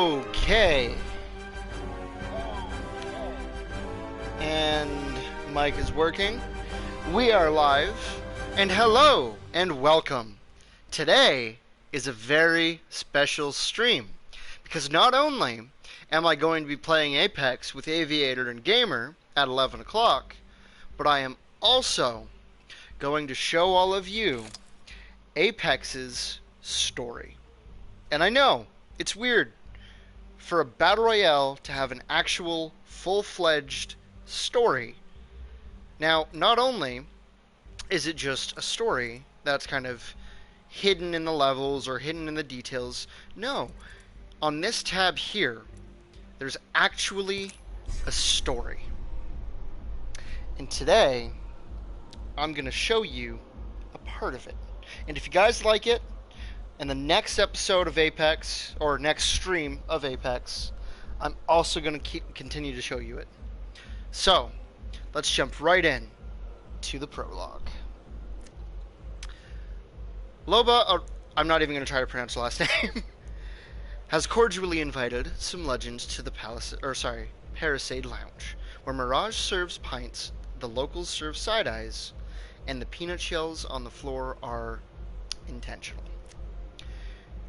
Okay. And mic is working. We are live. And hello and welcome. Today is a very special stream because not only am I going to be playing Apex with Aviator and Gamer at 11 o'clock, but I am also going to show all of you Apex's story. And I know, it's weird for a Battle Royale to have an actual full-fledged story. Now, not only is it just a story that's kind of hidden in the levels or hidden in the details, no. On this tab here, there's actually a story. And today, I'm going to show you a part of it. And if you guys like it, in the next episode of Apex, or next stream of Apex, I'm also going to continue to show you it. So, let's jump right in to the prologue. Loba, I'm not even going to try to pronounce the last name, has cordially invited some legends to the Palisade Lounge, where Mirage serves pints, the locals serve side-eyes, and the peanut shells on the floor are intentional.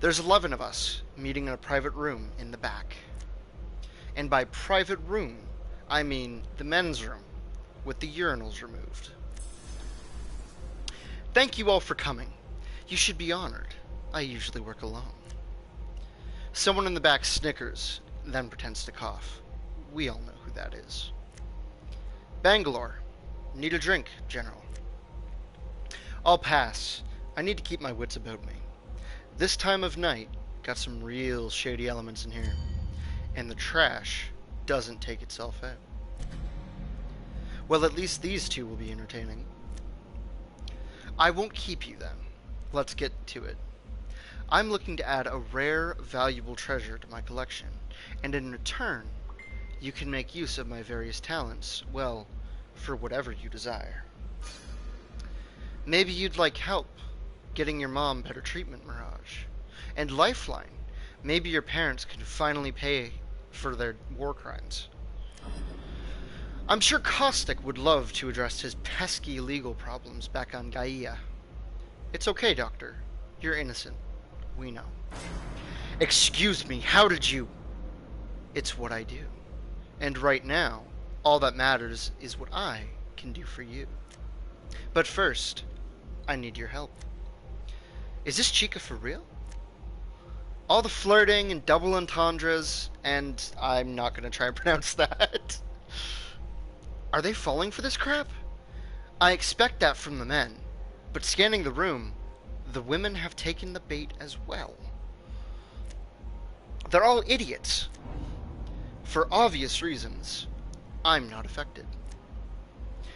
There's 11 of us meeting in a private room in the back. And by private room, I mean the men's room, with the urinals removed. Thank you all for coming. You should be honored. I usually work alone. Someone in the back snickers, then pretends to cough. We all know who that is. Bangalore. Need a drink, General. I'll pass. I need to keep my wits about me. This time of night, got some real shady elements in here. And the trash doesn't take itself out. Well, at least these two will be entertaining. I won't keep you then. Let's get to it. I'm looking to add a rare, valuable treasure to my collection. And in return, you can make use of my various talents, well, for whatever you desire. Maybe you'd like help getting your mom better treatment, Mirage. And Lifeline. Maybe your parents can finally pay for their war crimes. I'm sure Caustic would love to address his pesky legal problems back on Gaia. It's okay, Doctor. You're innocent. We know. Excuse me, how did you... It's what I do. And right now, all that matters is what I can do for you. But first, I need your help. Is this Chica for real? All the flirting and double entendres, and I'm not going to try and pronounce that. Are they falling for this crap? I expect that from the men, but scanning the room, the women have taken the bait as well. They're all idiots. For obvious reasons, I'm not affected.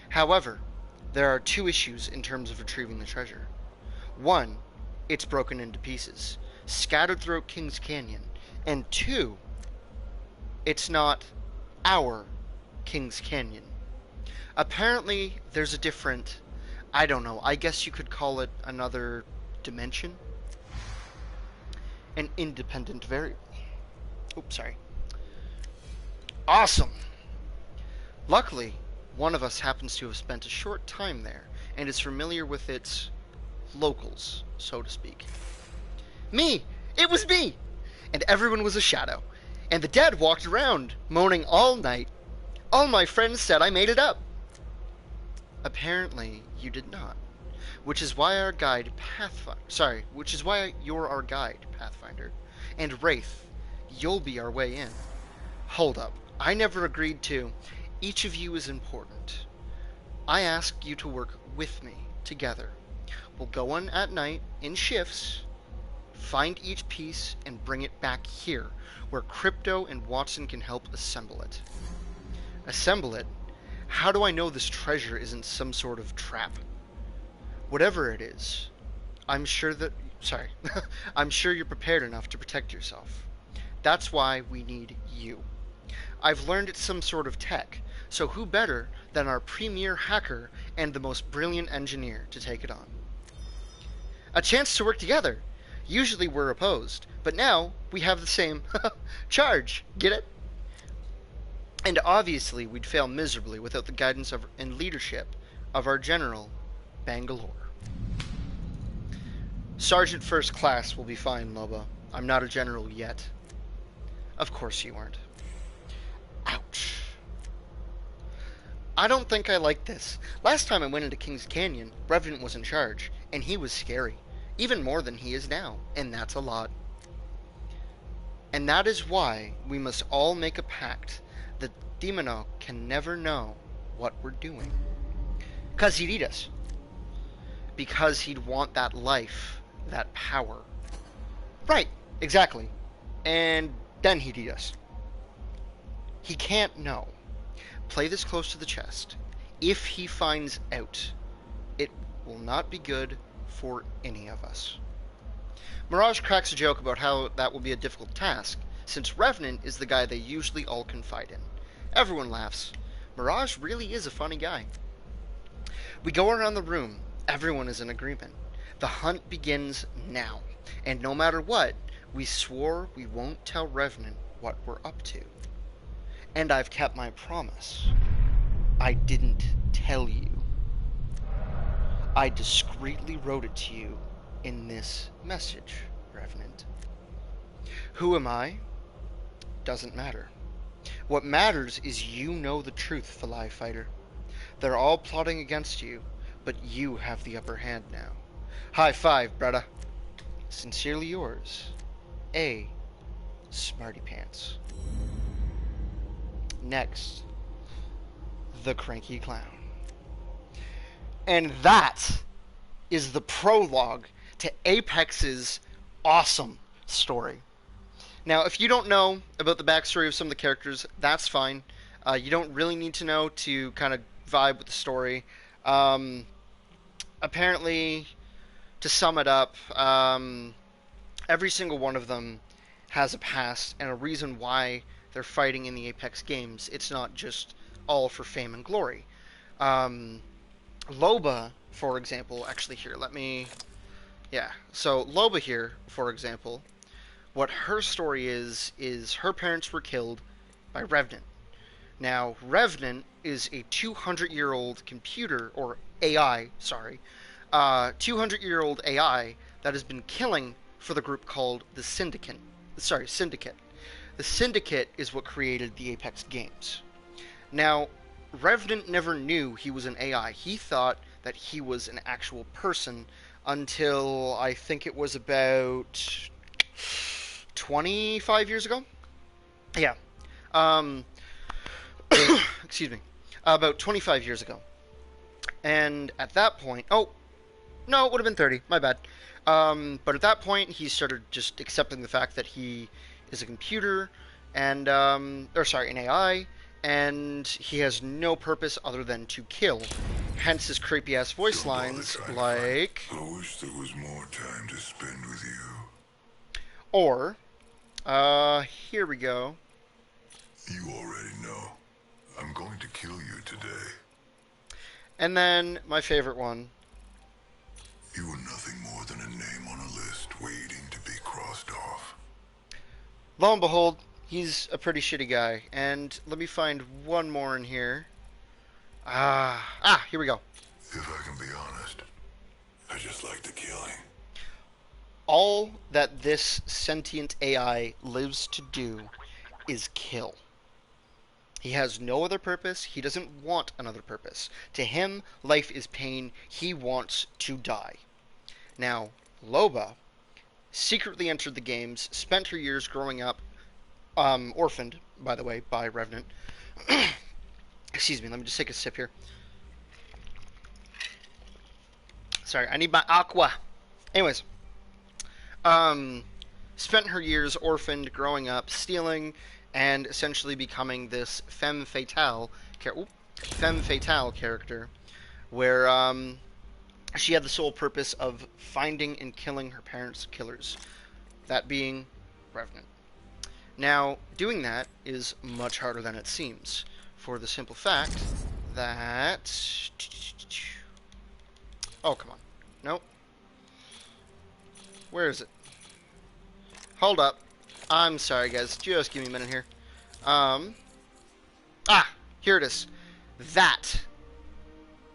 However, there are two issues in terms of retrieving the treasure. One, it's broken into pieces, scattered throughout Kings Canyon. And two, it's not our Kings Canyon. Apparently, there's a different, I don't know, I guess you could call it another dimension? An independent variable. Oops, sorry. Awesome! Luckily, one of us happens to have spent a short time there and is familiar with its locals, so to speak. Me! It was me! And everyone was a shadow. And the dead walked around, moaning all night. All my friends said I made it up. Apparently, you did not. Which is why our guide which is why you're our guide, Pathfinder. And Wraith, you'll be our way in. Hold up. I never agreed to. Each of you is important. I ask you to work with me, together. We'll go on at night, in shifts, find each piece, and bring it back here, where Crypto and Watson can help assemble it. Assemble it? How do I know this treasure isn't some sort of trap? Whatever it is, I'm sure I'm sure you're prepared enough to protect yourself. That's why we need you. I've learned it's some sort of tech, so who better than our premier hacker and the most brilliant engineer to take it on? A chance to work together! Usually we're opposed, but now we have the same charge. Get it? And obviously we'd fail miserably without the guidance and leadership of our general, Bangalore. Sergeant First Class will be fine, Loba. I'm not a general yet. Of course you aren't. Ouch. I don't think I like this. Last time I went into Kings Canyon, Revenant was in charge, and he was scary. Even more than he is now, and that's a lot. And that is why we must all make a pact that Demino can never know what we're doing. Because he'd eat us. Because he'd want that life, that power. Right, exactly. And then he'd eat us. He can't know. Play this close to the chest. If he finds out, it will not be good for any of us. Mirage cracks a joke about how that will be a difficult task, since Revenant is the guy they usually all confide in. Everyone laughs. Mirage really is a funny guy. We go around the room. Everyone is in agreement. The hunt begins now, and no matter what, we swore we won't tell Revenant what we're up to. And I've kept my promise. I didn't tell you. I discreetly wrote it to you in this message, Revenant. Who am I? Doesn't matter. What matters is you know the truth, Fly Fighter. They're all plotting against you, but you have the upper hand now. High five, brother. Sincerely yours, A. Smarty Pants. Next, the Cranky Clown. And that is the prologue to Apex's awesome story. Now, if you don't know about the backstory of some of the characters, that's fine. You don't really need to know to kind of vibe with the story. Apparently, to sum it up, every single one of them has a past and a reason why they're fighting in the Apex games. It's not just all for fame and glory. Loba, for example, actually here, so Loba here, for example, what her story is her parents were killed by Revenant. Now, Revenant is a 200-year-old computer, or AI, 200-year-old AI that has been killing for the group called the Syndicate. Syndicate. The Syndicate is what created the Apex games. Now, Revenant never knew he was an AI. He thought that he was an actual person until I think it was about 25 years ago? Yeah. Excuse me. About 25 years ago. And at that point... Oh, no, it would have been 30. My bad. But at that point, he started just accepting the fact that he is a computer, and... an AI, and he has no purpose other than to kill. Hence his creepy-ass voice lines, like... I wish there was more time to spend with you. Or... here we go. You already know. I'm going to kill you today. And then, my favorite one. You are nothing more than a name on a list waiting to be crossed off. Lo and behold, he's a pretty shitty guy. And let me find one more in here. Here we go. If I can be honest, I just like the killing. All that this sentient AI lives to do is kill. He has no other purpose. He doesn't want another purpose. To him, life is pain. He wants to die. Now, Loba secretly entered the games, spent her years growing up, orphaned, by the way, by Revenant. Excuse me, let me just take a sip here. Sorry, I need my aqua. Anyways, spent her years orphaned, growing up, stealing, and essentially becoming this femme fatale character, where she had the sole purpose of finding and killing her parents' killers, that being Revenant. Now, doing that is much harder than it seems, for the simple fact that... Oh, come on. Nope. Where is it? Hold up. I'm sorry, guys. Just give me a minute here. Here it is. That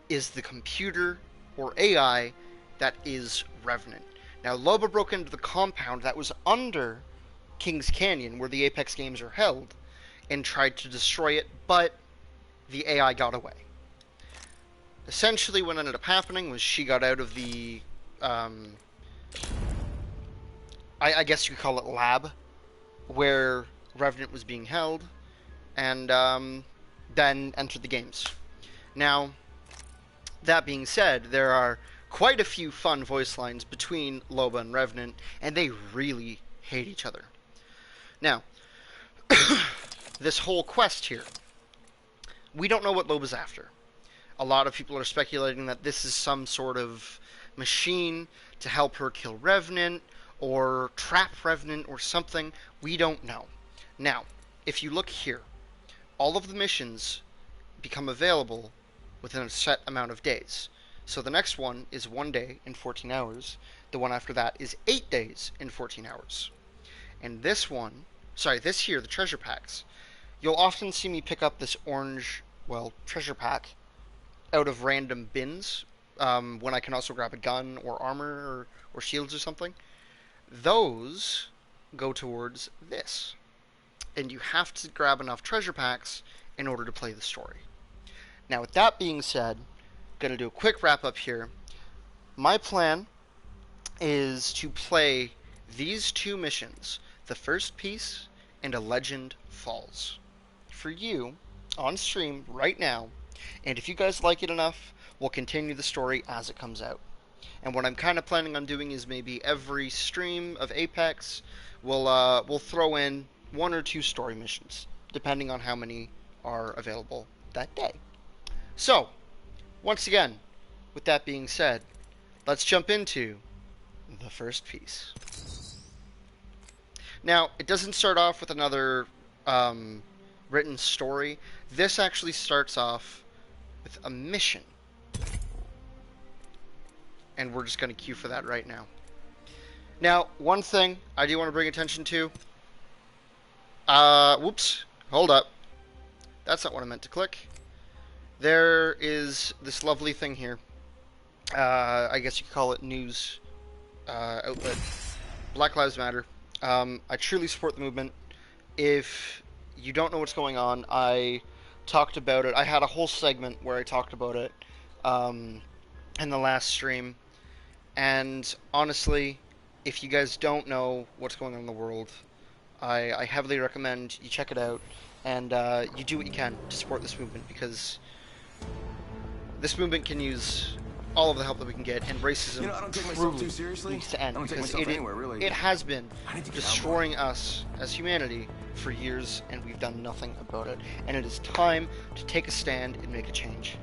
is the computer or AI that is Revenant. Now, Loba broke into the compound that was under Kings Canyon, where the Apex games are held, and tried to destroy it, but the AI got away. Essentially, what ended up happening was she got out of the, I guess you could call it lab, where Revenant was being held, and then entered the games. Now, that being said, there are quite a few fun voice lines between Loba and Revenant, and they really hate each other. Now, this whole quest here, we don't know what Loba's after. A lot of people are speculating that this is some sort of machine to help her kill Revenant, or trap Revenant, or something. We don't know. Now, if you look here, all of the missions become available within a set amount of days. So the next one is 1 day in 14 hours. The one after that is 8 days in 14 hours. And this here, the treasure packs, you'll often see me pick up this orange, treasure pack out of random bins, when I can also grab a gun or armor or shields or something. Those go towards this. And you have to grab enough treasure packs in order to play the story. Now, with that being said, I'm going to do a quick wrap up here. My plan is to play these two missions, the first piece and A Legend Falls, for you on stream right now. And if you guys like it enough, we'll continue the story as it comes out. And what I'm kind of planning on doing is maybe every stream of Apex, we'll throw in 1 or 2 story missions, depending on how many are available that day. So, once again, with that being said, let's jump into the first piece. Now, it doesn't start off with another written story. This actually starts off with a mission. And we're just going to queue for that right now. Now, one thing I do want to bring attention to. Whoops. Hold up. That's not what I meant to click. There is this lovely thing here. I guess you could call it news outlet. Black Lives Matter. I truly support the movement. If you don't know what's going on, I talked about it. I had a whole segment where I talked about it in the last stream. And honestly, if you guys don't know what's going on in the world, I heavily recommend you check it out and you do what you can to support this movement, because this movement can use all of the help that we can get, and racism truly needs to end, because it has been destroying us as humanity for years, and we've done nothing about it. And it is time to take a stand and make a change.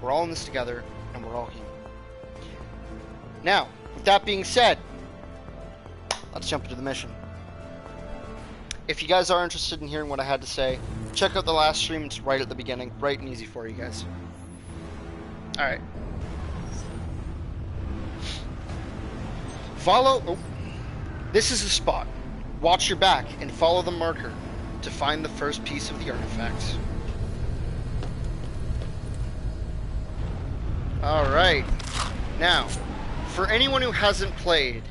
We're all in this together, and we're all human. Now, with that being said, let's jump into the mission. If you guys are interested in hearing what I had to say, check out the last stream. It's right at the beginning, bright and easy for you guys. Alright. This is a spot. Watch your back and follow the marker to find the first piece of the artifacts. Alright. Now, for anyone who hasn't played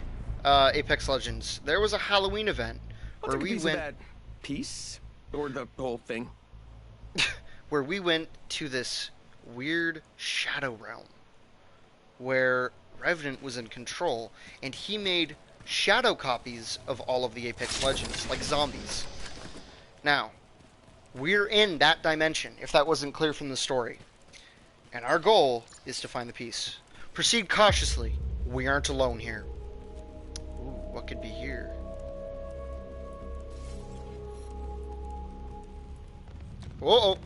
Apex Legends, there was a Halloween event where we went... that piece? Or the whole thing? Where we went to this weird shadow realm where Revenant was in control, and he made shadow copies of all of the Apex Legends, like zombies. Now, we're in that dimension, if that wasn't clear from the story. And our goal is to find the piece. Proceed cautiously. We aren't alone here. Ooh, what could be here? Uh-oh.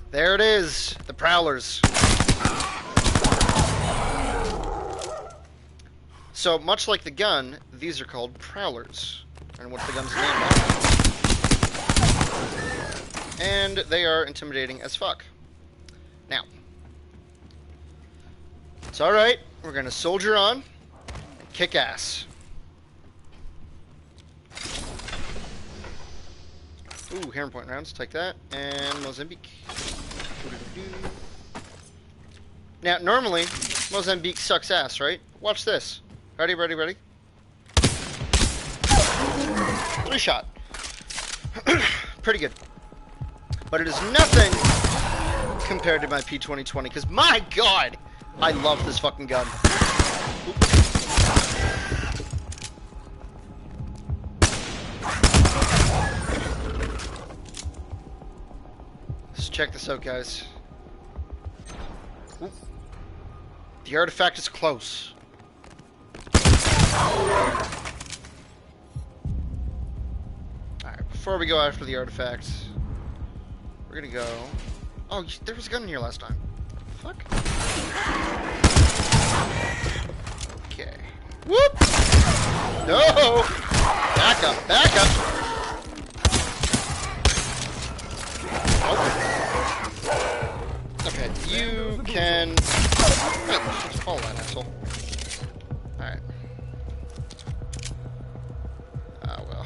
There it is. The Prowlers. So, much like the gun, these are called Prowlers. And what's the gun's name? And they are intimidating as fuck. Now, it's alright. We're gonna soldier on and kick ass. Ooh, Heron Point rounds. Take that. And Mozambique. Now, normally, Mozambique sucks ass, right? Watch this. Ready, ready, ready? 3 shot. Pretty good. But it is nothing compared to my P2020, because my god, I love this fucking gun. Let's check this out, guys. Oop. The artifact is close. Alright, before we go after the artifact, we're gonna go... Oh, there was a gun in here last time. Fuck. Okay. Whoop! No! Back up, back up! Okay, you can... Let's follow that asshole. Alright. Oh, well.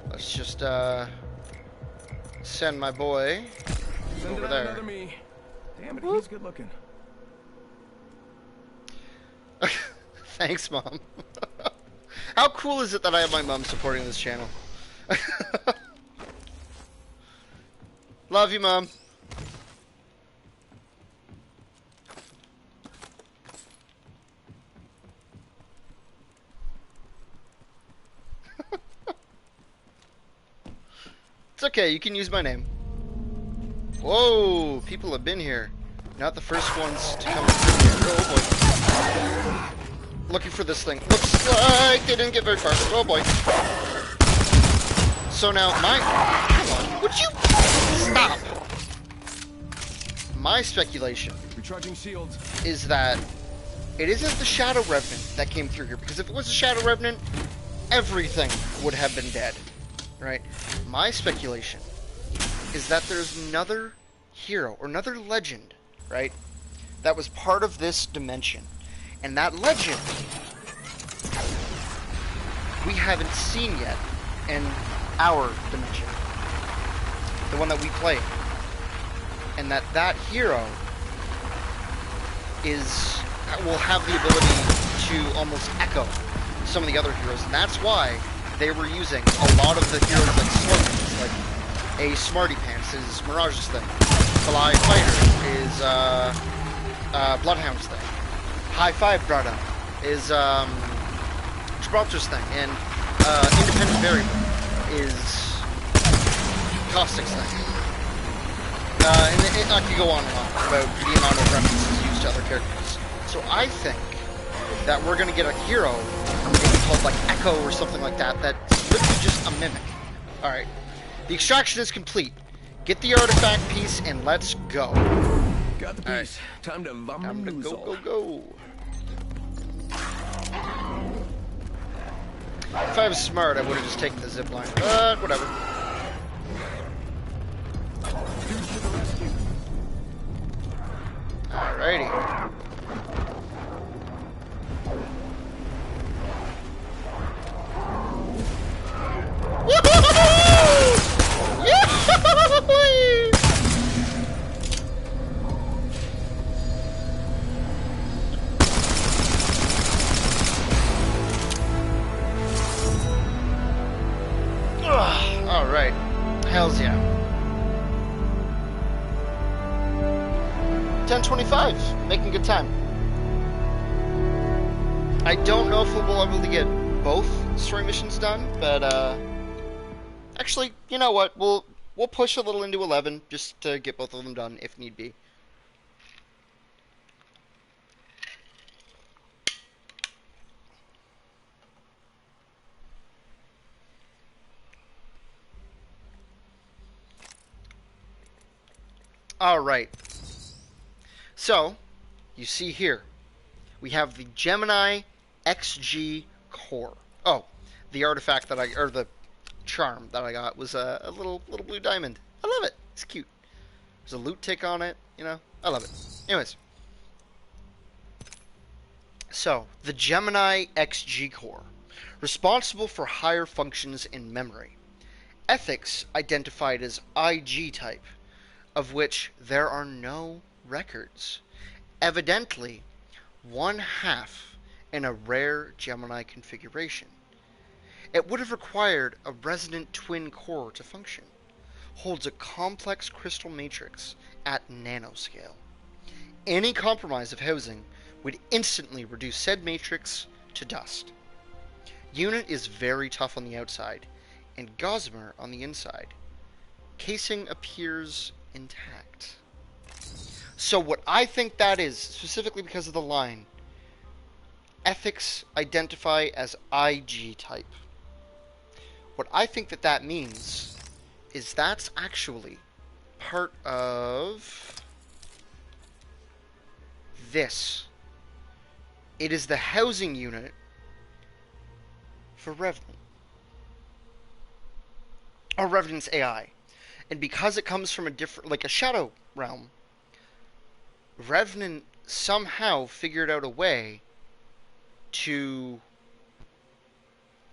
Let's just, send my boy over there. Another me. Damn it, he's good looking. Thanks, Mom. How cool is it that I have my mom supporting this channel? Love you, Mom. It's okay, you can use my name. Whoa, people have been here. Not the first ones to come through here. Oh boy. Looking for this thing. Looks like they didn't get very far. Oh boy. So now my... Come on, would you stop? My speculation Recharging shields. is that it isn't the Shadow Revenant that came through here, because if it was a Shadow Revenant, everything would have been dead, right? My speculation is that there's another hero, or another legend, right, that was part of this dimension, and that legend we haven't seen yet in our dimension, the one that we played, and that hero will have the ability to almost echo some of the other heroes, and that's why they were using a lot of the heroes like slogans, like a Smarty Pants is Mirage's thing, Fly Fighter is Bloodhound's thing, High Five Brother is Gibraltar's thing, and Independent Variable is Caustic's thing. And I could go on and on about the amount of references used to other characters. So I think that we're going to get a hero, maybe called like Echo or something like that, that's literally just a mimic. Alright. The extraction is complete. Get the artifact piece and let's go. Got the piece. Right. Time to Time to go, go, go. If I was smart, I would have just taken the zipline, but whatever. Alrighty. Woohoo! Yay! Alright. Hells yeah. 10:25. Making good time. I don't know if we'll be able to get both story missions done, but actually, you know what? We'll push a little into 11 just to get both of them done if need be. Alright. So, you see here, we have the Gemini XG core. Oh, the artifact that or the charm that I got was a little blue diamond. I love it. It's cute. There's a loot tick on it, you know. I love it. Anyways. So, the Gemini XG core responsible for higher functions in memory. Ethics identified as IG type, of which there are no records. Evidently, one half in a rare Gemini configuration. It would have required a resonant twin core to function. Holds a complex crystal matrix at nanoscale. Any compromise of housing would instantly reduce said matrix to dust. Unit is very tough on the outside, and gossamer on the inside. Casing appears intact. So what I think that is, specifically because of the line, ethics identify as IG type. What I think that means is that's actually part of this. It is the housing unit for Revenant. Or Revenant's AI. And because it comes from a different, like a shadow realm, Revenant somehow figured out a way to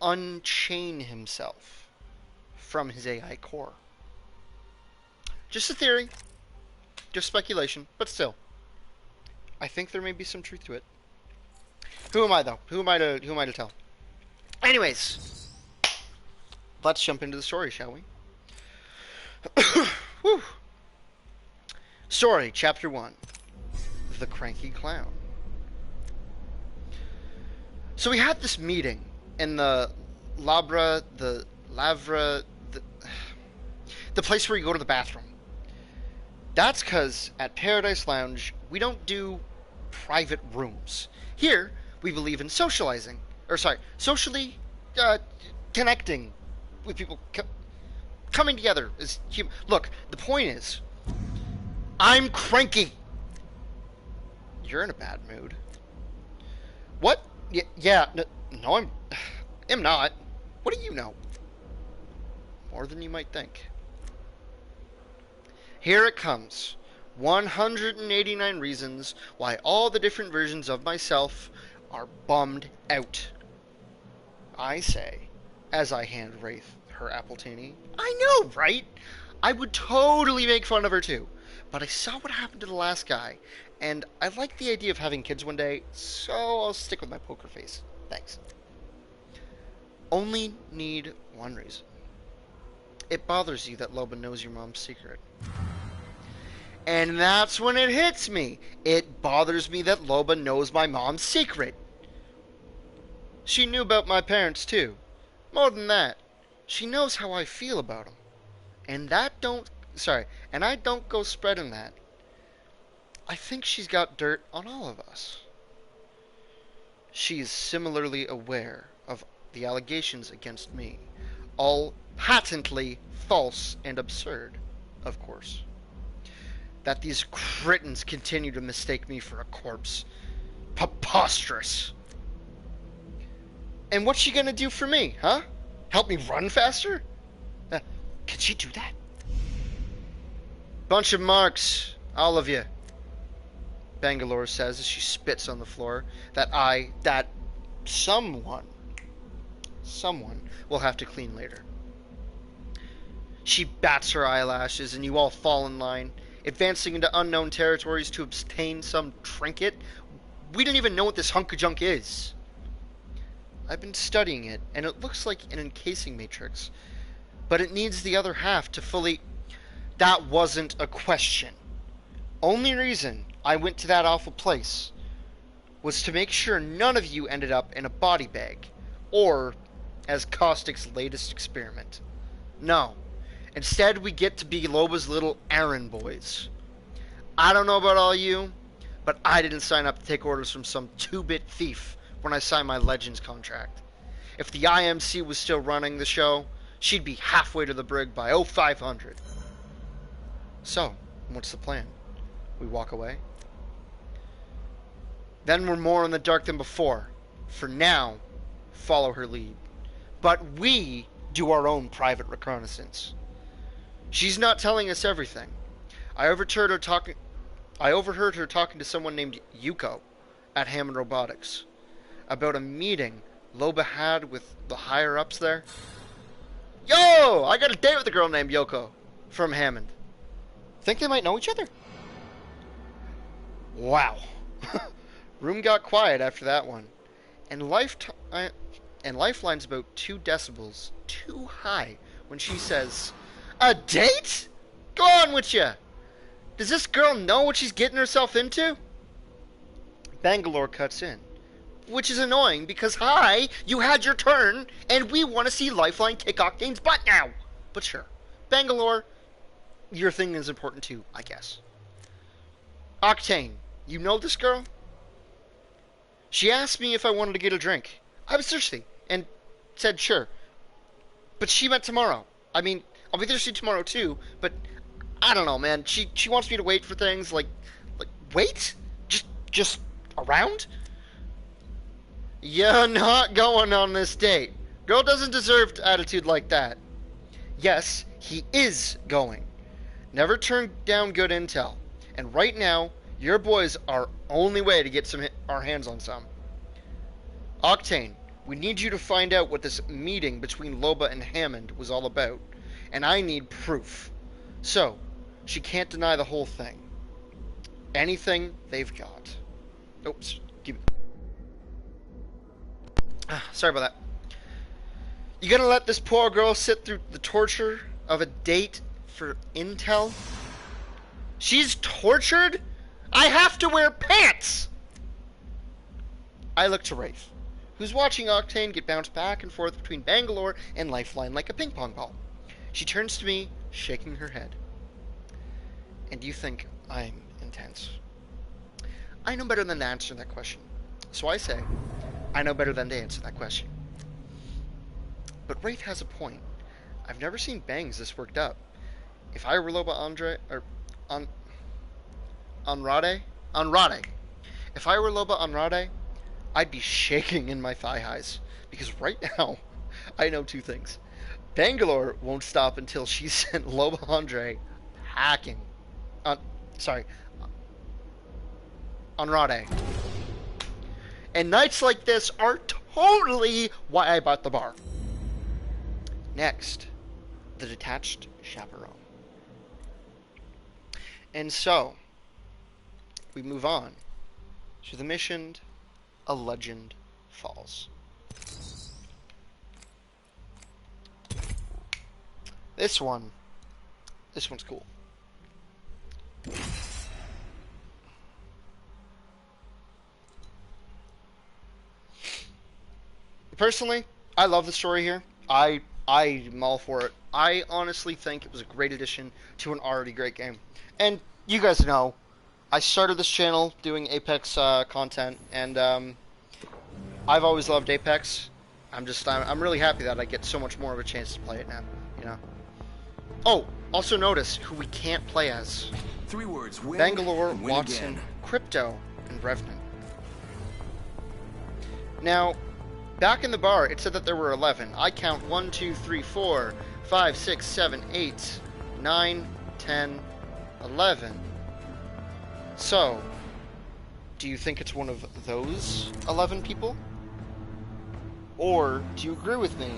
unchain himself from his AI core. Just a theory, just speculation, but still, I think there may be some truth to it. Who am I though? Who am I to tell? Anyways, let's jump into the story, shall we? Whew. Story, Chapter 1. The Cranky Clown. So we had this meeting in the the place where you go to the bathroom. That's because at Paradise Lounge, we don't do private rooms. Here, we believe in socializing. Socially connecting with people, coming together as human. Look, the point is, I'm cranky. You're in a bad mood. What? Yeah, no, I'm not. What do you know? More than you might think. Here it comes. 189 reasons why all the different versions of myself are bummed out. I say, as I hand Wraith her Appletini. I know, right? I would totally make fun of her too. But I saw what happened to the last guy, and I like the idea of having kids one day, so I'll stick with my poker face. Thanks. Only need one reason. It bothers you that Loba knows your mom's secret. And that's when it hits me. It bothers me that Loba knows my mom's secret. She knew about my parents too. More than that, she knows how I feel about them. And I don't go spreading that. I think she's got dirt on all of us. She is similarly aware of the allegations against me. All patently false and absurd, of course. That these cretins continue to mistake me for a corpse. Preposterous. And what's she gonna do for me, huh? Help me run faster? Can she do that? Bunch of marks, all of you. Bangalore says as she spits on the floor. That someone will have to clean later. She bats her eyelashes and you all fall in line, advancing into unknown territories to obtain some trinket. We don't even know what this hunk of junk is. I've been studying it, and it looks like an encasing matrix, but it needs the other half to fully... That wasn't a question. Only reason I went to that awful place was to make sure none of you ended up in a body bag, or as Caustic's latest experiment. No. Instead, we get to be Loba's little errand boys. I don't know about all you, but I didn't sign up to take orders from some 2-bit thief when I signed my Legends contract. If the IMC was still running the show, she'd be halfway to the brig by 0500. So, what's the plan? We walk away? Then we're more in the dark than before. For now, follow her lead. But we do our own private reconnaissance. She's not telling us everything. I overheard her talking to someone named Yuko at Hammond Robotics about a meeting Loba had with the higher-ups there. Yo! I got a date with a girl named Yoko from Hammond. Think they might know each other? Wow. Room got quiet after that one. And Lifeline's about 2 decibels too high when she says, "A date? Go on with ya! Does this girl know what she's getting herself into?" Bangalore cuts in, which is annoying because, hi, you had your turn, and we want to see Lifeline kick Octane's butt now. But sure, Bangalore, your thing is important too, I guess. Octane, you know this girl? She asked me if I wanted to get a drink. I was thirsty, and said sure. But she meant tomorrow. I mean, I'll be thirsty tomorrow too, but I don't know, man. She wants me to wait for things like wait? Just around? You're not going on this date. Girl doesn't deserve attitude like that. Yes, he is going. Never turn down good intel. And right now, your boys are only way to get our hands on some. Octane, we need you to find out what this meeting between Loba and Hammond was all about. And I need proof. So, she can't deny the whole thing. Anything they've got. Oops. Sorry about that. You gonna let this poor girl sit through the torture of a date for intel? She's tortured? I have to wear pants! I look to Wraith, who's watching Octane get bounced back and forth between Bangalore and Lifeline like a ping pong ball. She turns to me, shaking her head. And you think I'm intense? I know better than to answer that question. So I say, I know better than to answer that question. But Wraith has a point. I've never seen bangs this worked up. If I were Loba Andrade. If I were Loba Andrade, I'd be shaking in my thigh highs. Because right now, I know 2 things. Bangalore won't stop until she sent Loba Andrade packing. Andrade. And nights like this are totally why I bought the bar. Next, the detached chaperone. And so, we move on to the mission, A Legend Falls. This one's cool. Personally, I love the story here. I'm all for it. I honestly think it was a great addition to an already great game. And you guys know, I started this channel doing Apex content, and I've always loved Apex. I'm really happy that I get so much more of a chance to play it now. You know. Oh, also notice who we can't play as. 3 words: win, Bangalore, win Watson, again. Crypto, and Revenant. Now, back in the bar, it said that there were 11. I count 1, 2, 3, 4, 5, 6, 7, 8, 9, 10, 11. So, do you think it's one of those 11 people? Or do you agree with me?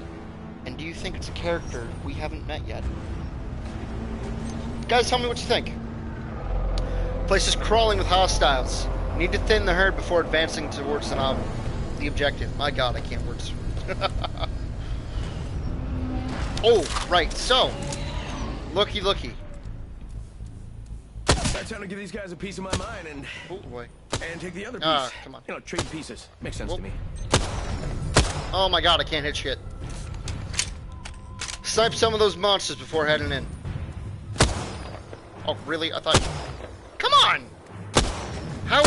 And do you think it's a character we haven't met yet? Guys, tell me what you think. Place is crawling with hostiles. Need to thin the herd before advancing towards the objective. My god, I can't words. Oh, right, so. Looky. I'm trying to give these guys a piece of my mind and Oh boy. take the other piece. Come on. You know, trade pieces. Makes sense to me. Oh my god, I can't hit shit. Snipe some of those monsters before heading in. Oh, really? I thought... Come on! How...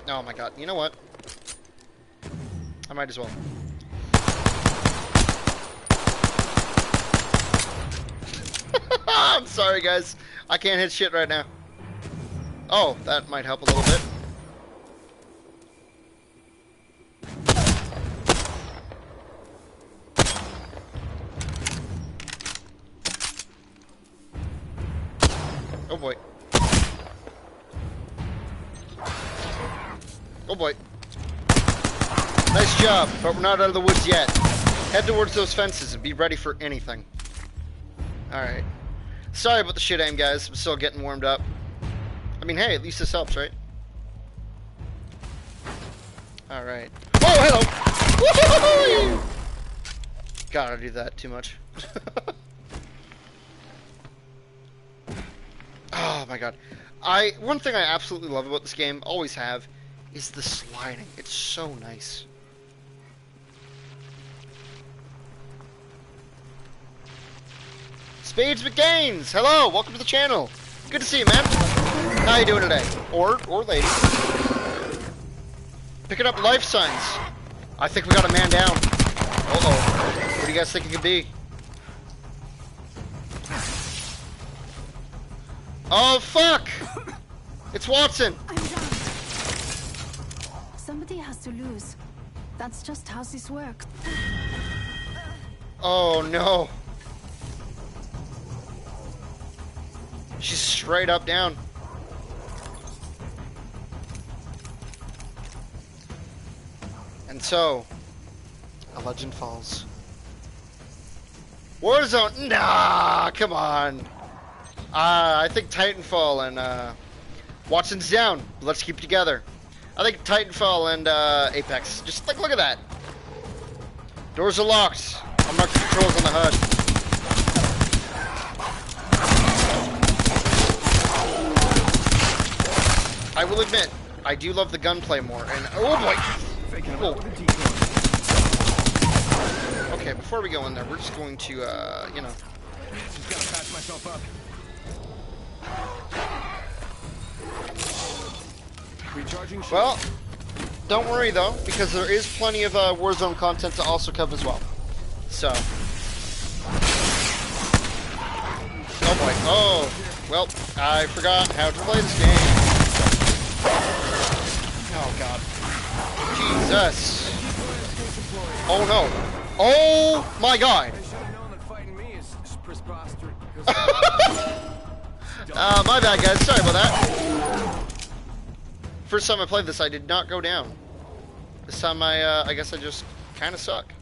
Oh my god, you know what? I might as well. I'm sorry, guys. I can't hit shit right now. Oh, that might help a little bit. Oh boy. Oh boy. Nice job, but we're not out of the woods yet. Head towards those fences and be ready for anything. Alright. Sorry about the shit aim, guys. I'm still getting warmed up. I mean, hey, at least this helps, right? Alright. Oh, hello! Woo-hoo-hoo-hoo! God, I do that too much. Oh my god. One thing I absolutely love about this game, always have, is the sliding. It's so nice. Spades McGaines! Hello! Welcome to the channel! Good to see you, man! How you doing today? Or lady. Picking up life signs. I think we got a man down. Uh-oh. What do you guys think it could be? Oh, fuck! It's Watson! I'm down. Somebody has to lose. That's just how this works. Oh, no. She's straight up down. And so, a legend falls. Warzone, nah, come on. I think Titanfall and Watson's down. Let's keep it together. I think Titanfall and Apex. Just like, look at that. Doors are locked. I'm marking controls on the HUD. I will admit, I do love the gunplay more. And oh boy. Whoa. Okay, before we go in there, we're just going to, you know. Just gotta patch myself up. Recharging shield. Well, don't worry though, because there is plenty of Warzone content to also come as well. So. Oh boy. Oh. Well, I forgot how to play this game. Oh god. Jesus. Oh no. Oh my god. My bad, guys. Sorry about that. First time I played this, I did not go down. This time I guess I just kind of suck.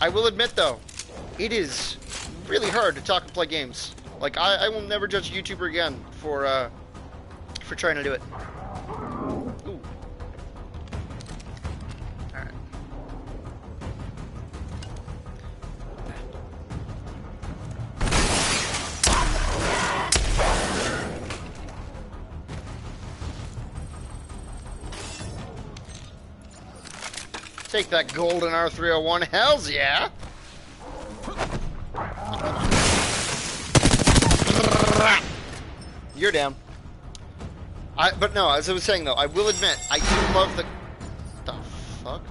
I will admit though, it is really hard to talk and play games. Like I will never judge a YouTuber again for trying to do it. Ooh. Alright. Take that golden R301, hells yeah! You're down. But no, as I was saying though, I will admit, I do love the fuck?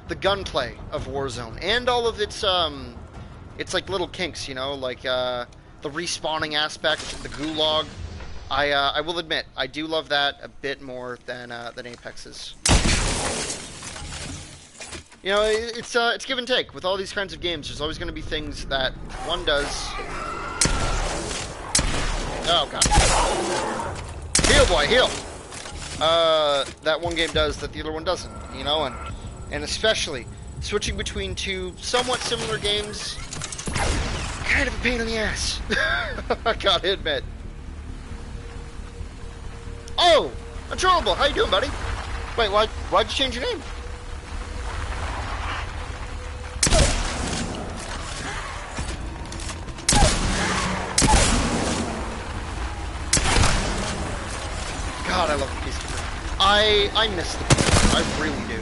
The gunplay of Warzone. And all of its like little kinks, you know, like the respawning aspect, the gulag. I will admit, I do love that a bit more than Apex's. You know, it's give and take. With all these kinds of games, there's always going to be things that one does. Oh god. Heal, boy, heal! That one game does that the other one doesn't, you know, and especially switching between two somewhat similar games, kind of a pain in the ass. I gotta admit. Oh! Untrollable, how you doing, buddy? Wait, why'd you change your name? God, I love the Peacekeeper. I miss the Peacekeeper. I really do.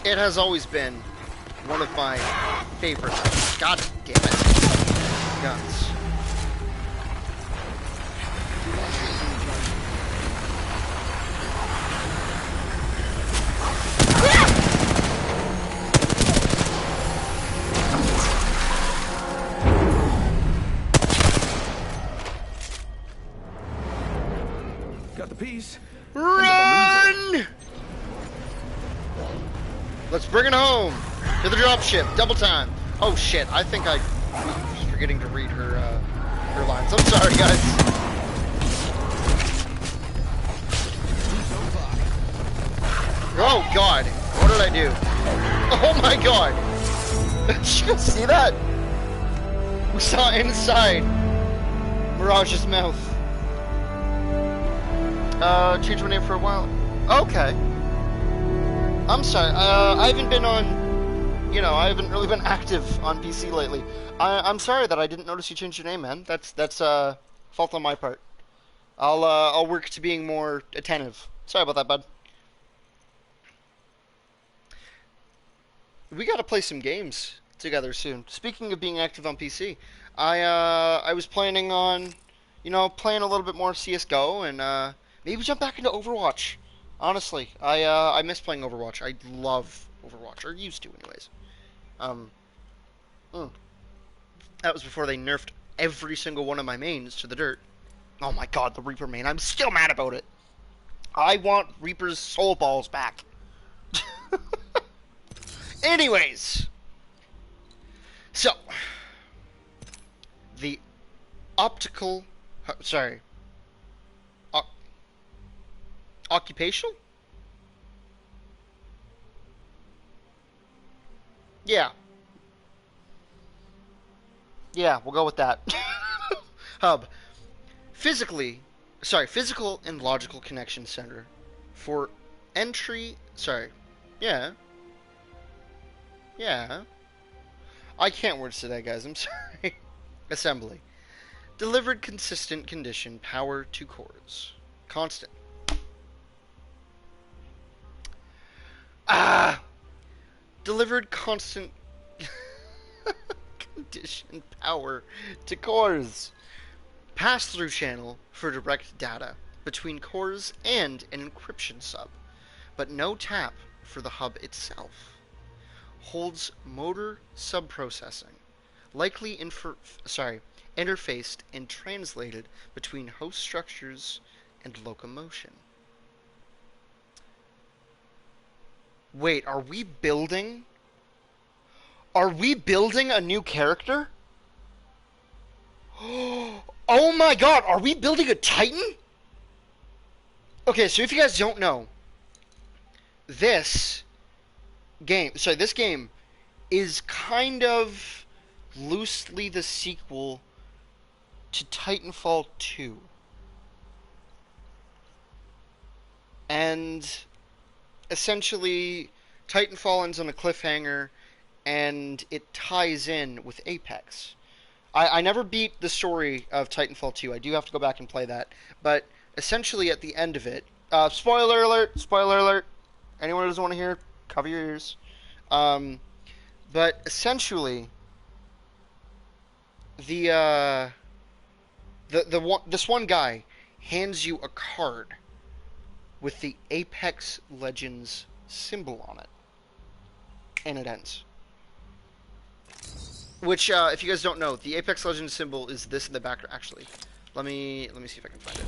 It has always been one of my favorite. God damn it. Guns. Got the piece. Run! Let's bring it home to the dropship. Double time. Oh shit! I think I was forgetting to read her lines. I'm sorry, guys. Oh god, what did I do? Oh my god! Did you see that? We saw inside Mirage's mouth. Changed my name for a while. Okay. I'm sorry, I haven't been on, I haven't really been active on PC lately. I'm sorry that I didn't notice you changed your name, man. That's fault on my part. I'll work to being more attentive. Sorry about that, bud. We gotta play some games together soon. Speaking of being active on PC, I was planning on, playing a little bit more CS:GO and maybe jump back into Overwatch. Honestly, I miss playing Overwatch. I love Overwatch, or used to, anyways. That was before they nerfed every single one of my mains to the dirt. Oh my god, the Reaper main. I'm still mad about it. I want Reaper's soul balls back. Anyways. So. The optical... Sorry. Occupational? Yeah. Yeah, we'll go with that. Hub. Physical and logical connection center for entry, yeah. I can't words today, guys, I'm sorry. Assembly. Delivered consistent condition power to cores. Constant. Delivered constant condition power to cores. Pass-through channel for direct data between cores and an encryption sub, but no tap for the hub itself. Holds motor subprocessing, likely interfaced and translated between host structures and locomotion. Wait, are we building a new character? Oh my god, are we building a Titan? Okay, so if you guys don't know, this game is kind of loosely the sequel to Titanfall 2. And essentially, Titanfall ends on a cliffhanger, and it ties in with Apex. I never beat the story of Titanfall 2. I do have to go back and play that. But essentially, at the end of it, spoiler alert! Spoiler alert! Anyone who doesn't want to hear, cover your ears. But essentially, this one guy hands you a card with the Apex Legends symbol on it, and it ends. Which, if you guys don't know, the Apex Legends symbol is this in the background. Actually, let me see if I can find it.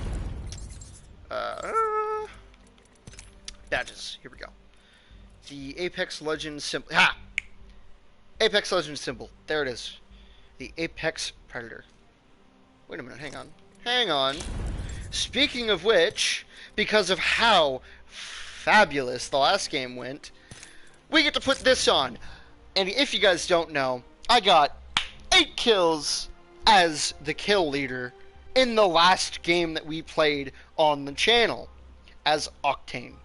Badges. Here we go. The Apex Legends symbol. Ha! Apex Legends symbol. There it is. The Apex Predator. Wait a minute. Hang on. Speaking of which, because of how fabulous the last game went, we get to put this on. And if you guys don't know, I got 8 kills as the kill leader in the last game that we played on the channel as Octane.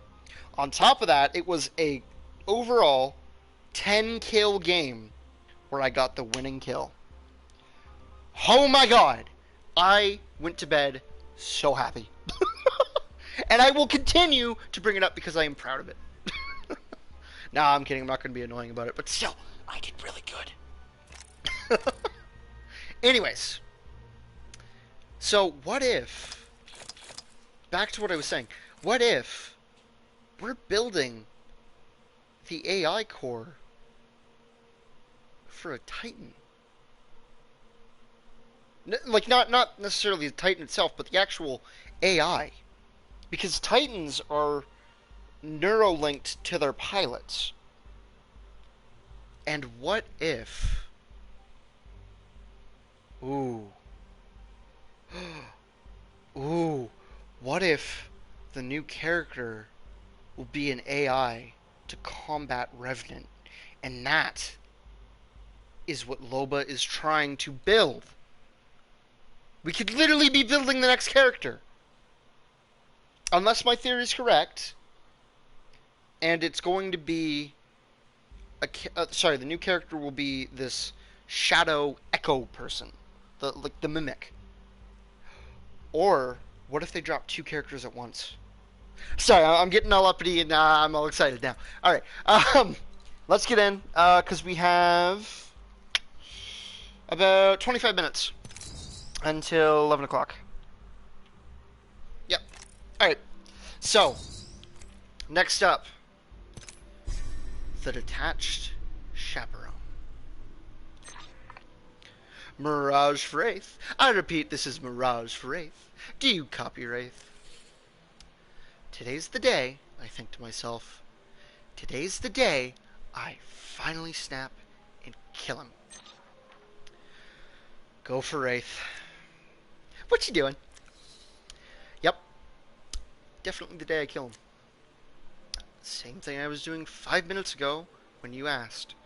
On top of that, it was a overall 10 kill game where I got the winning kill. Oh my god! I went to bed so happy. And I will continue to bring it up because I am proud of it. Nah, I'm kidding. I'm not going to be annoying about it. But still, I did really good. Anyways, so what if, back to what I was saying, what if we're building the AI core for a Titan? Like, not necessarily the Titan itself, but the actual AI. Because Titans are neurolinked to their pilots. And what if... Ooh. Ooh. What if the new character will be an AI to combat Revenant. And that is what Loba is trying to build. We could literally be building the next character. Unless my theory is correct. And it's going to be... the new character will be this shadow echo person. The mimic. Or, what if they drop 2 characters at once? Sorry, I'm getting all uppity and I'm all excited now. Alright, let's get in, because we have about 25 minutes until 11 o'clock. Yep. Alright, so, next up, the detached chaperone. Mirage for Wraith. I repeat, this is Mirage for Wraith. Do you copy, Wraith? Today's the day, I think to myself. Today's the day I finally snap and kill him. Go for Wraith. What you doing? Yep. Definitely the day I kill him. Same thing I was doing 5 minutes ago when you asked.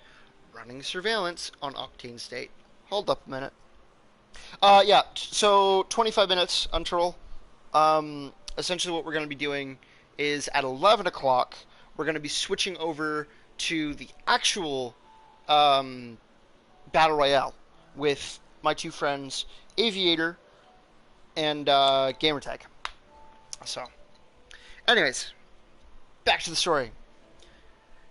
Running surveillance on Octane State. Hold up a minute. Yeah, so 25 minutes until essentially what we're going to be doing is at 11 o'clock, we're going to be switching over to the actual Battle Royale with my 2 friends, Aviator and Gamertag. So, anyways, back to the story.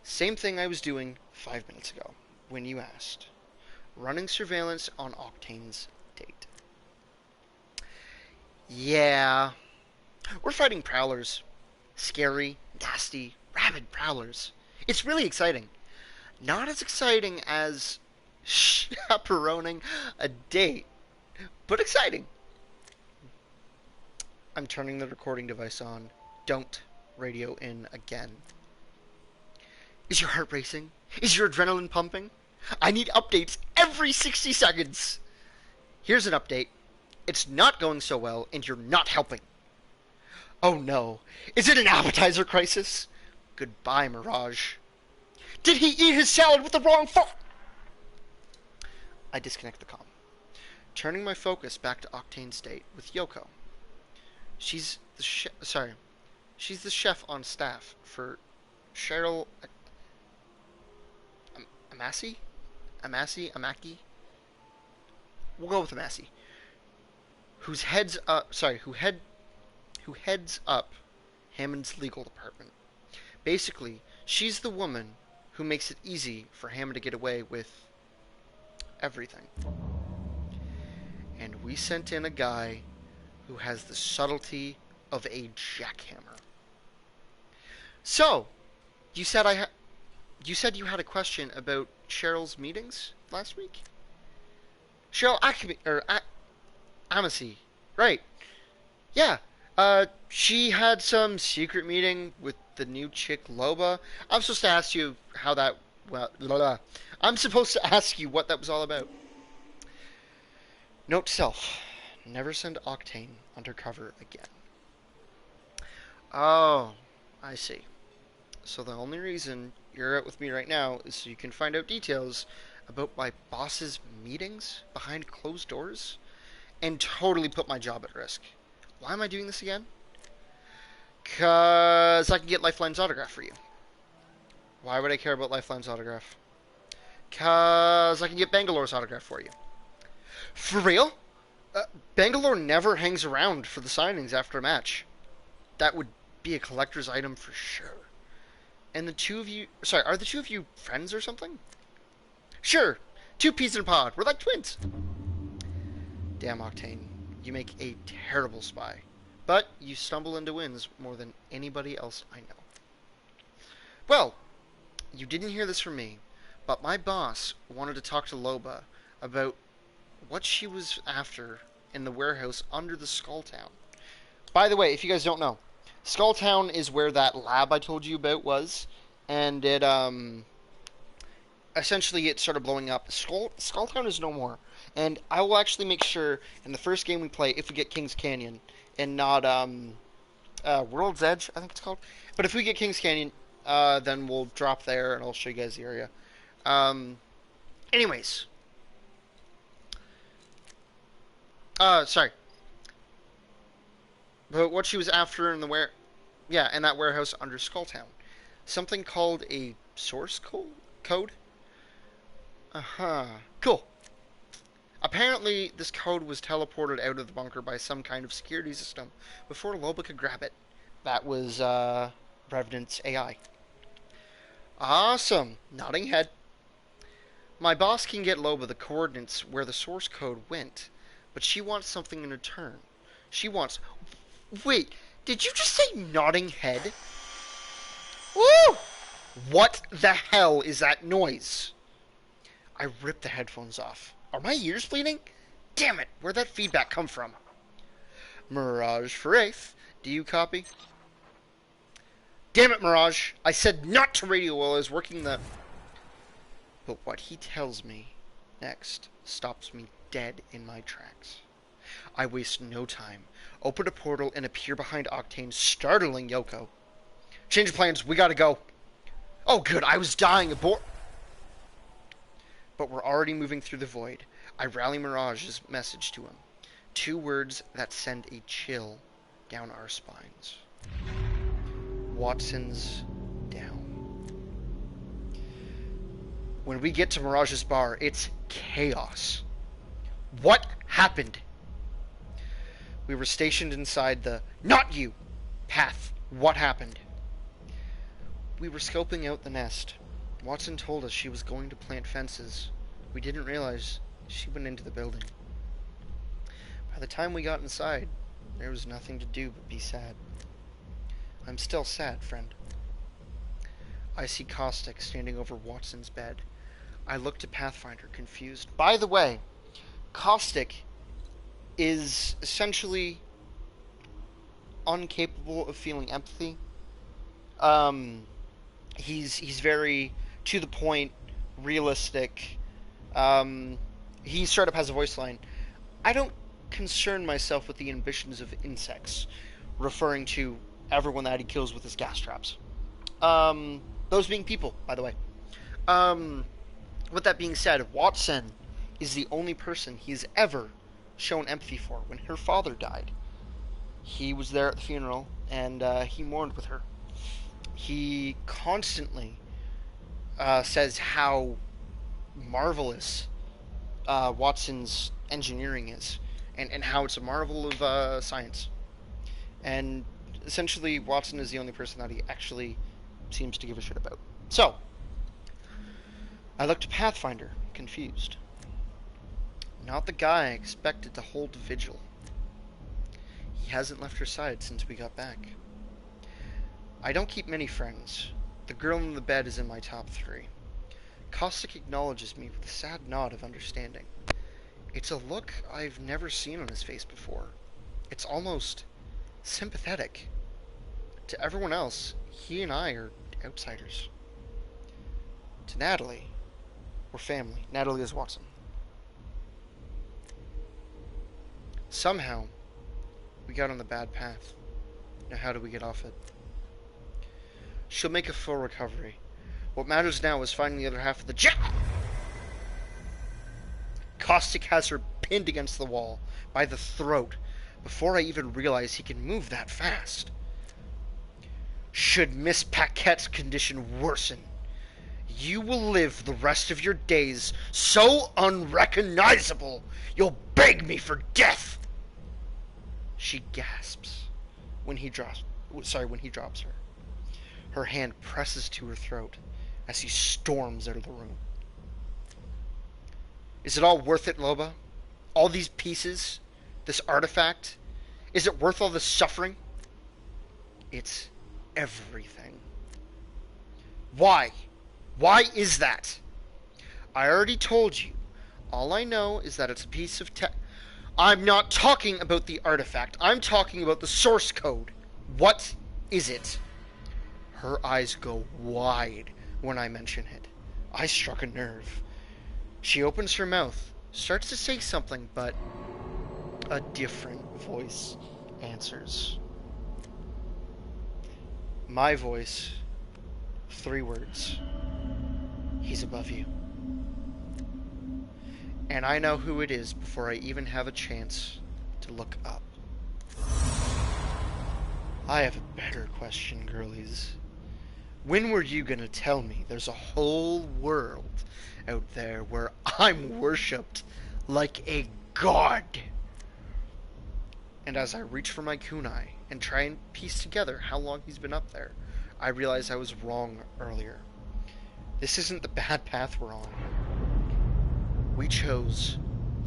Same thing I was doing 5 minutes ago when you asked. Running surveillance on Octane's date. Yeah. We're fighting prowlers. Scary, nasty, rabid prowlers. It's really exciting. Not as exciting as chaperoning a date, but exciting. I'm turning the recording device on. Don't radio in again. Is your heart racing? Is your adrenaline pumping? I need updates every 60 seconds. Here's an update. It's not going so well, and you're not helping. Oh no. Is it an appetizer crisis? Goodbye, Mirage. Did he eat his salad with the wrong fork? I disconnect the comm. Turning my focus back to Octane State with Yoko. She's the chef on staff for Cheryl Amaki? We'll go with Amaki. Who heads up Hammond's legal department. Basically, she's the woman who makes it easy for Hammond to get away with everything. And we sent in a guy who has the subtlety of a jackhammer. So, you said you had a question about Cheryl's meetings last week? Cheryl Amasi, right? Yeah. She had some secret meeting with the new chick Loba. I'm supposed to ask you how that. I'm supposed to ask you what that was all about. Note to self: never send Octane undercover again. Oh, I see. So the only reason you're out with me right now is so you can find out details about my boss's meetings behind closed doors and totally put my job at risk. Why am I doing this again? 'Cause I can get Lifeline's autograph for you. Why would I care about Lifeline's autograph? 'Cause I can get Bangalore's autograph for you. For real? Bangalore never hangs around for the signings after a match. That would be a collector's item for sure. And the two of you... Sorry, are the two of you friends or something? Sure. 2 peas in a pod. We're like twins. Damn, Octane. You make a terrible spy. But you stumble into wins more than anybody else I know. Well, you didn't hear this from me, but my boss wanted to talk to Loba about what she was after in the warehouse under the Skull Town. By the way, if you guys don't know, Skull Town is where that lab I told you about was, and it essentially it started blowing up. Skull Town is no more, and I will actually make sure in the first game we play, if we get Kings Canyon and not World's Edge, I think it's called. But if we get Kings Canyon, then we'll drop there and I'll show you guys the area. Anyways. Sorry. But what she was after in the in that warehouse under Skulltown. Something called a source code? Uh-huh. Cool. Apparently, this code was teleported out of the bunker by some kind of security system before Loba could grab it. That was, Revenant's AI. Awesome. Nodding head. My boss can get Loba the coordinates where the source code went, but she wants something in return. She wants... Wait, did you just say nodding head? Woo! What the hell is that noise? I ripped the headphones off. Are my ears bleeding? Damn it, where'd that feedback come from? Mirage for Wraith, do you copy? Damn it, Mirage! I said not to radio while I was working the... But what he tells me next stops me dead in my tracks. I waste no time, open a portal and appear behind Octane, startling Yoko. Change of plans, we gotta go. Oh good, I was dying aboard. But we're already moving through the void. I rally Mirage's message to him. 2 words that send a chill down our spines. Watson's down. When we get to Mirage's bar, it's chaos. What happened? We were stationed inside the not you path. What happened? We were scoping out the nest. Watson told us she was going to plant fences. We didn't realize she went into the building. By the time we got inside, there was nothing to do but be sad. I'm still sad, friend. I see Caustic standing over Watson's bed. I look to Pathfinder, confused. By the way, Caustic is essentially incapable of feeling empathy. He's very to the point, realistic. He straight up has a voice line. I don't concern myself with the ambitions of insects, referring to everyone that he kills with his gas traps. Those being people, by the way. With that being said, Watson is the only person he's ever shown empathy for. When her father died, he was there at the funeral, and he mourned with her. He constantly says how marvelous Watson's engineering is, and how it's a marvel of science. And essentially, Watson is the only person that he actually seems to give a shit about. So, I look to Pathfinder, confused. Not the guy I expected to hold vigil. He hasn't left her side since we got back. I don't keep many friends. The girl in the bed is in my top 3. Caustic acknowledges me with a sad nod of understanding. It's a look I've never seen on his face before. It's almost sympathetic. To everyone else, he and I are outsiders. To Natalie, we're family. Natalie is Watson. Somehow, we got on the bad path. Now how do we get off it? She'll make a full recovery. What matters now is finding the other half of the jet. Caustic has her pinned against the wall by the throat before I even realize he can move that fast. Should Miss Paquette's condition worsen, you will live the rest of your days so unrecognizable you'll beg me for death. She gasps when he drops her. Her hand presses to her throat as he storms out of the room. Is it all worth it, Loba? All these pieces? This artifact? Is it worth all this suffering? It's everything. Why? Why is that? I already told you. All I know is that it's a piece of tech. I'm not talking about the artifact. I'm talking about the source code. What is it? Her eyes go wide when I mention it. I struck a nerve. She opens her mouth, starts to say something, but a different voice answers. my voice, 3 words. He's above you. And I know who it is before I even have a chance to look up. I have a better question, girlies. When were you gonna tell me there's a whole world out there where I'm worshipped like a god? And as I reach for my kunai and try and piece together how long he's been up there, I realize I was wrong earlier. This isn't the bad path we're on. We chose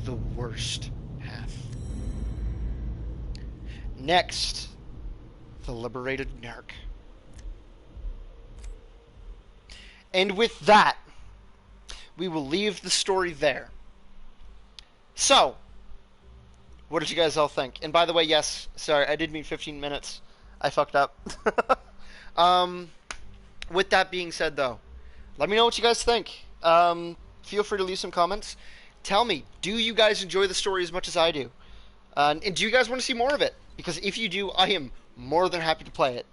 the worst path. Next, the liberated Narc. And with that, we will leave the story there. So, what did you guys all think? And by the way, yes, sorry, I did mean 15 minutes. I fucked up. With that being said, though, let me know what you guys think. Feel free to leave some comments. Tell me, do you guys enjoy the story as much as I do? And do you guys want to see more of it? Because if you do, I am more than happy to play it.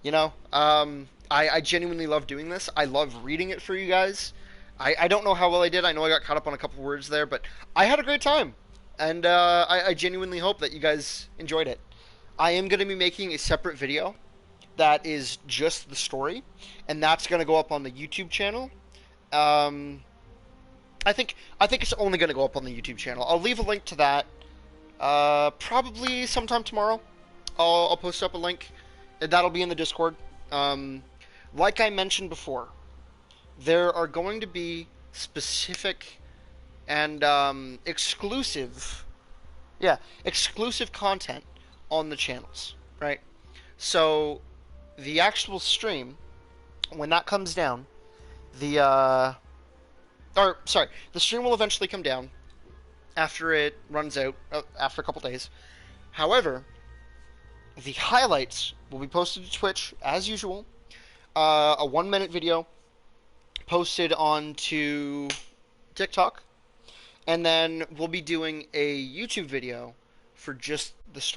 You know, I genuinely love doing this. I love reading it for you guys. I don't know how well I did. I know I got caught up on a couple words there, but I had a great time. And I genuinely hope that you guys enjoyed it. I am going to be making a separate video that is just the story, and that's going to go up on the YouTube channel. I think it's only going to go up on the YouTube channel. I'll leave a link to that probably sometime tomorrow. I'll post up a link. That'll be in the Discord. Like I mentioned before, there are going to be specific and exclusive content on the channels, right? So the actual stream, when that comes down, the stream will eventually come down after it runs out, after a couple days. However, the highlights will be posted to Twitch as usual. A 1-minute video posted onto TikTok, and then we'll be doing a YouTube video for just the story.